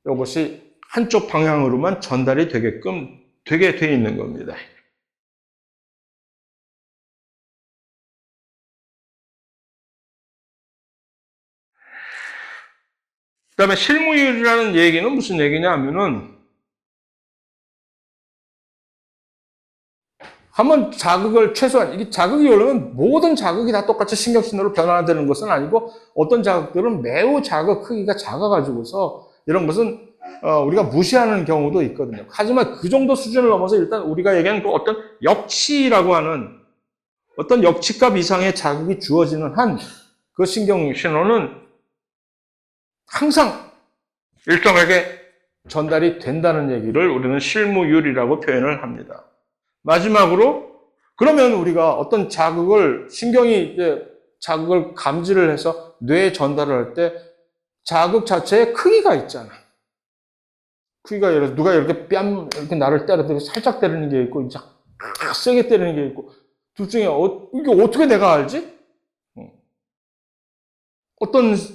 이것이 한쪽 방향으로만 전달이 되게 돼 있는 겁니다. 그 다음에 실무율이라는 얘기는 무슨 얘기냐 하면은 한번 자극을 최소한 이게 자극이 오르면 모든 자극이 다 똑같이 신경신호로 변화되는 것은 아니고 어떤 자극들은 매우 자극 크기가 작아가지고서 이런 것은 우리가 무시하는 경우도 있거든요. 하지만 그 정도 수준을 넘어서 일단 우리가 얘기하는 그 어떤 역치라고 하는 어떤 역치값 이상의 자극이 주어지는 한 그 신경신호는 항상 일정하게 전달이 된다는 얘기를 우리는 실무율이라고 표현을 합니다. 마지막으로 그러면 우리가 어떤 신경이 이제 자극을 감지를 해서 뇌에 전달을 할 때 자극 자체에 크기가 있잖아. 크기가 예를 들어 누가 이렇게 나를 때려도 살짝 때리는 게 있고 이제 세게 때리는 게 있고 둘 중에 이게 어떻게 내가 알지?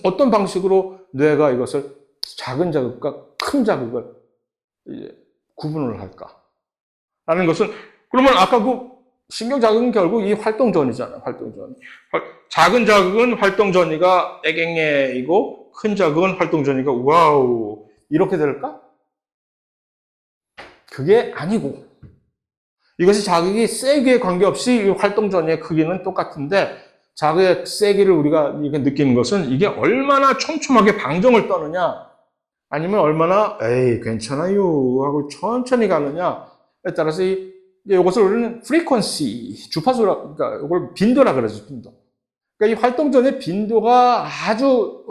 어떤 방식으로 뇌가 이것을 작은 자극과 큰 자극을 이제 구분을 할까? 라는 것은 그러면 아까 그 신경 자극은 결국 이 활동전이잖아요. 활동전. 작은 자극은 활동전이가 애갱애이고 큰 자극은 활동전이가 와우 이렇게 될까? 그게 아니고 이것이 자극이 세기에 관계없이 이 활동전이의 크기는 똑같은데 자극의 세기를 우리가 이렇게 느끼는 것은 이게 얼마나 촘촘하게 방정을 떠느냐 아니면 얼마나 에이 괜찮아요 하고 천천히 가느냐에 따라서 이것을 우리는 frequency, 주파수라, 그러니까 이걸 빈도라 그러죠, 빈도. 그러니까 이 활동전의 빈도가 아주,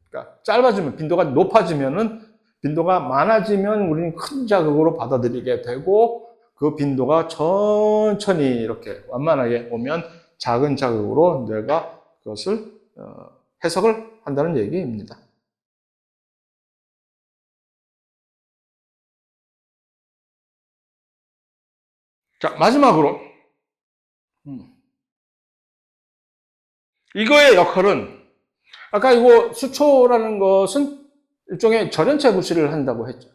그러니까 짧아지면, 빈도가 높아지면은, 빈도가 많아지면 우리는 큰 자극으로 받아들이게 되고, 그 빈도가 천천히 이렇게 완만하게 오면 작은 자극으로 뇌가 그것을 해석을 한다는 얘기입니다. 자, 마지막으로 이거의 역할은 아까 이거 수초라는 것은 일종의 절연체 구실을 한다고 했죠.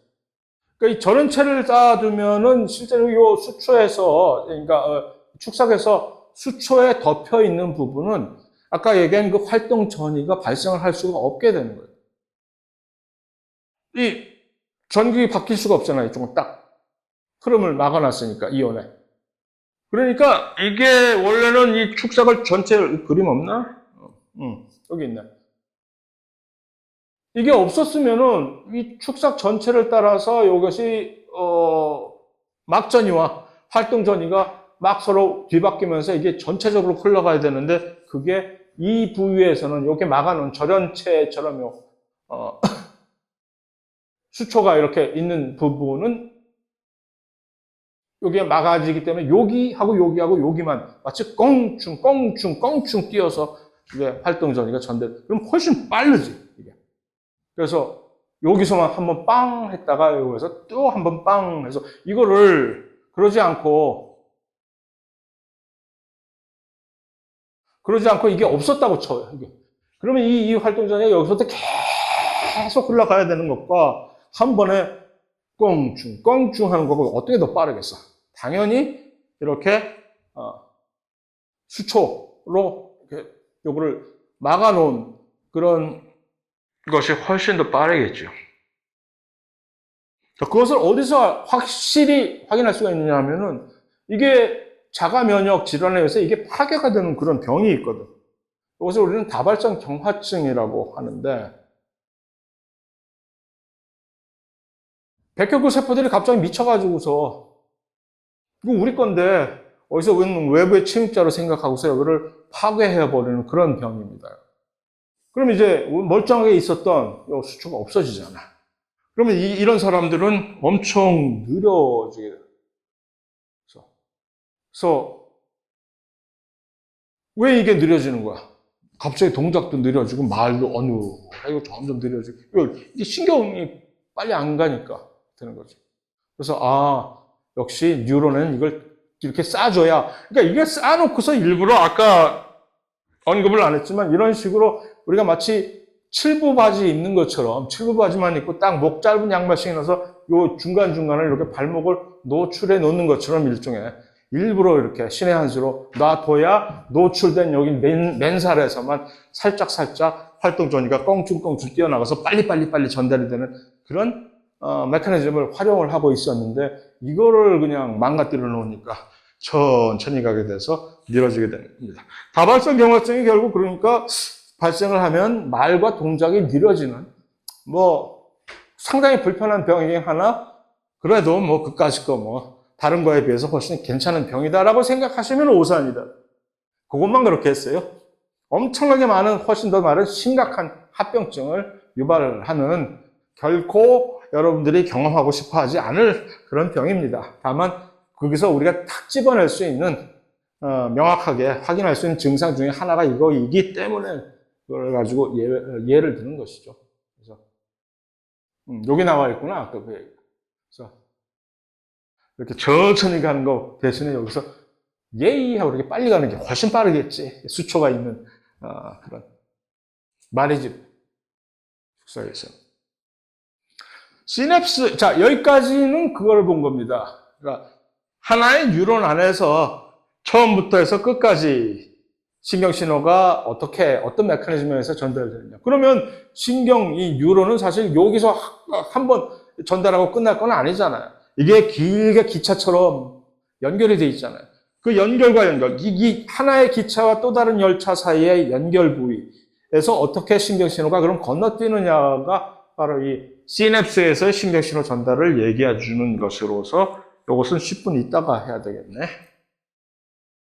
그러니까 이 절연체를 쌓아두면은 실제로 이 수초에서 그러니까 축삭에서 수초에 덮여 있는 부분은 아까 얘기한 그 활동 전이가 발생을 할 수가 없게 되는 거예요. 이 전극이 바뀔 수가 없잖아요. 이쪽은 딱 흐름을 막아놨으니까 이온에. 그러니까 이게 원래는 이 축삭을 전체 그림 없나? 여기 있네. 이게 없었으면은 이 축삭 전체를 따라서 이것이 막전이와 활동 전이가 막 서로 뒤바뀌면서 이게 전체적으로 흘러가야 되는데 그게 이 부위에서는 이렇게 막아놓은 절연체처럼 수초가 이렇게 있는 부분은 여기에 막아지기 때문에 여기하고 여기하고 여기만 마치 껑충 뛰어서 이게 활동 전이가 전달. 그럼 훨씬 빠르지 이게. 그래서 여기서만 한번 빵 했다가 여기서 또 한번 빵 해서 이거를 그러지 않고 이게 없었다고 쳐요. 이게. 그러면 이 활동 전이 여기서부터 계속 흘러가야 되는 것과 한 번에 껑충 하는 거고 어떻게 더 빠르겠어? 당연히 이렇게 수초로 이렇게 요거를 막아놓은 그런 것이 훨씬 더 빠르겠죠. 그것을 어디서 확실히 확인할 수가 있느냐 하면은 이게 자가 면역 질환에 의해서 이게 파괴가 되는 그런 병이 있거든. 이것을 우리는 다발성 경화증이라고 하는데 백혈구 세포들이 갑자기 미쳐가지고서 이거 우리 건데 어디서 외부의 침입자로 생각하고서 이거를 파괴해버리는 그런 병입니다. 그럼 이제 멀쩡하게 있었던 수초가 없어지잖아. 그러면 이런 사람들은 엄청 느려지게 돼요. 그래서 왜 이게 느려지는 거야? 갑자기 동작도 느려지고 말도 어느하고 점점 느려지고 이게 신경이 빨리 안 가니까 되는 거죠. 그래서 역시 뉴런은 이걸 이렇게 싸줘야 그러니까 이게 싸놓고서 일부러 아까 언급을 안 했지만 이런 식으로 우리가 마치 칠부 바지 입는 것처럼 칠부 바지만 입고 딱 목 짧은 양말 신어서 요 중간중간을 이렇게 발목을 노출해 놓는 것처럼 일종의 일부러 이렇게 신의 한 수로 놔둬야 노출된 여기 맨살에서만 살짝 활동 전이가 껑충 뛰어나가서 빨리 전달이 되는 그런 메커니즘을 활용을 하고 있었는데 이거를 그냥 망가뜨려 놓으니까 천천히 가게 돼서 늘어지게 됩니다. 다발성 경화증이 결국 그러니까 발생을 하면 말과 동작이 느려지는 상당히 불편한 병이긴 하나 그래도 그까짓 거 다른 거에 비해서 훨씬 괜찮은 병이다라고 생각하시면 오산이다. 그것만 그렇게 했어요. 엄청나게 많은 훨씬 더 많은 심각한 합병증을 유발하는 결코 여러분들이 경험하고 싶어 하지 않을 그런 병입니다. 다만 거기서 우리가 탁 집어낼 수 있는 명확하게 확인할 수 있는 증상 중에 하나가 이거이기 때문에 그걸 가지고 예를 드는 것이죠. 그래서 여기 나와 있구나 아까 그 얘기. 그래서 이렇게 천천히 가는 거 대신에 여기서 예의 하고 이렇게 빨리 가는 게 훨씬 빠르겠지. 수초가 있는 그런 말이지. 축사에서. 시냅스, 자, 여기까지는 그걸 본 겁니다. 그러니까 하나의 뉴런 안에서 처음부터 해서 끝까지 신경신호가 어떤 메커니즘에서 전달되느냐. 그러면 이 뉴런은 사실 여기서 한번 전달하고 끝날 건 아니잖아요. 이게 길게 기차처럼 연결이 돼 있잖아요. 그 연결과 이 하나의 기차와 또 다른 열차 사이의 연결 부위에서 어떻게 신경신호가 그럼 건너뛰느냐가 바로 이 시냅스에서의 신경신호 전달을 얘기해 주는 것으로서 이것은 10분 있다가 해야 되겠네.